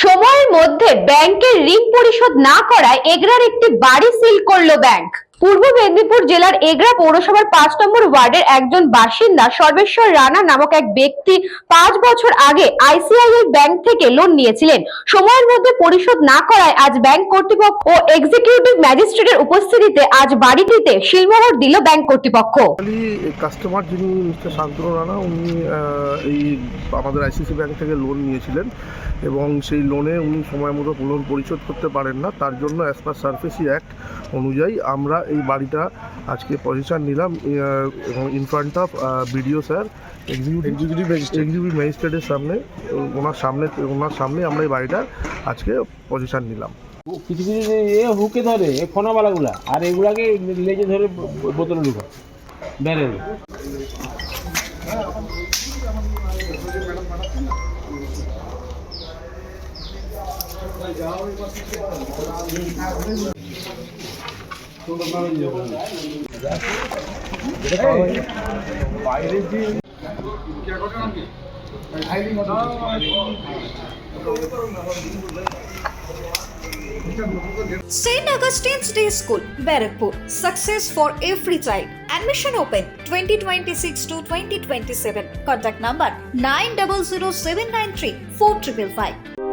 সময়ের মধ্যে ব্যাংকের ঋণ পরিশোধ না করায় এগরার একটি বাড়ি সিল করলো ব্যাংক। পূর্ব মেদিনীপুর জেলার এগরা পৌরসভার 5 নম্বর ওয়ার্ডের একজন বাসিন্দা সর্বেশ্বর রানা নামক এক ব্যক্তি 5 বছর আগে আইসিআইসিআই ব্যাংক থেকে লোন নিয়েছিলেন। সময়ের মধ্যে পরিশোধ না করায় আজ ব্যাংক কর্তৃপক্ষ ও এক্সিকিউটিভ ম্যাজিস্ট্রেটের উপস্থিতিতে আজ বাড়িটিতে সিলমোহর দিল ব্যাংক কর্তৃপক্ষ। কাস্টমার যিনি মিস্টার শান্তনু রানা, উনি এই আমাদের আইসিআইসিআই ব্যাংক থেকে লোন নিয়েছিলেন এবং সেই লোনে উনি সময় মতো লোন পরিশোধ করতে পারেন না। তার জন্য অ্যাজ পার সারফেসি অ্যাক্ট অনুযায়ী আমরা এই বাড়িটা আজকে পজিশন নিলাম এবং in front of BDO sir, executive ম্যাজিস্ট্রেটের সামনে, ওনার সামনে আমরা এই বাড়িটা আজকে পজিশন নিলাম। কিছু কিছু হুকে ধরে ফোনাওয়ালাগুলা, আর এগুলাকে লেজে ধরে বোতলে ঢুকায় barrel. St. Augustine's Day School, Barrackpur. Success for every child. Admission open 2026 to 2027. Contact number 900793 4555.